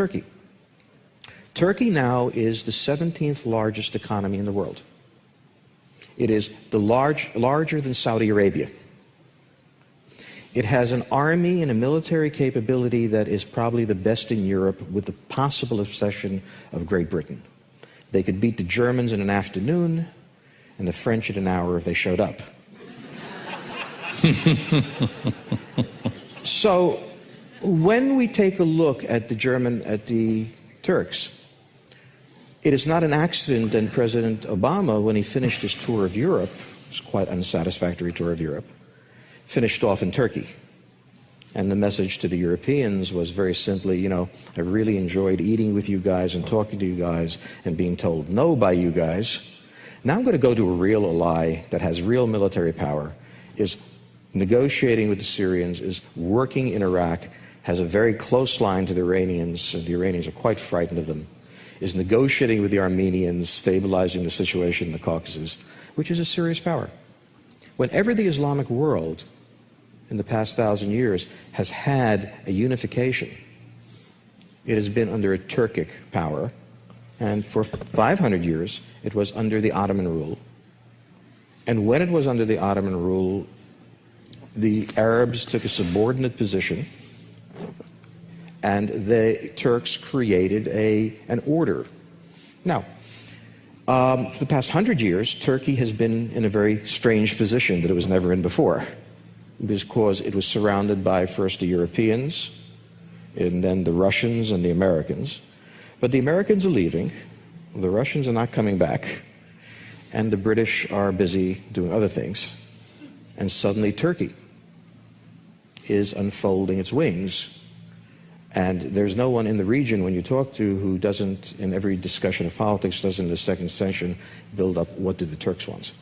Turkey. Turkey now is the 17th largest economy in the world. It is larger than Saudi Arabia. It has an army and a military capability that is probably the best in Europe, with the possible exception of Great Britain. They could beat the Germans in an afternoon and the French in an hour if they showed up. So when we take a look at the Turks, it is not an accident that President Obama, when he finished his tour of Europe, it was quite an unsatisfactory tour of Europe, finished off in Turkey. And the message to the Europeans was very simply, you know, I really enjoyed eating with you guys and talking to you guys and being told no by you guys. Now I'm going to go to a real ally that has real military power, is negotiating with the Syrians, is working in Iraq, has a very close line to the Iranians, and the Iranians are quite frightened of them, is negotiating with the Armenians, stabilizing the situation in the Caucasus, which is a serious power. Whenever the Islamic world in the past 1,000 years has had a unification, it has been under a Turkic power, and for 500 years it was under the Ottoman rule. And when it was under the Ottoman rule, the Arabs took a subordinate position, and the Turks created an order. Now, for the past 100 years, Turkey has been in a very strange position that it was never in before, because it was surrounded by first the Europeans, and then the Russians and the Americans. But the Americans are leaving, the Russians are not coming back, and the British are busy doing other things. And suddenly Turkey is unfolding its wings. And there's no one in the region when you talk to who doesn't, in every discussion of politics, doesn't in the second session build up, what do the Turks want?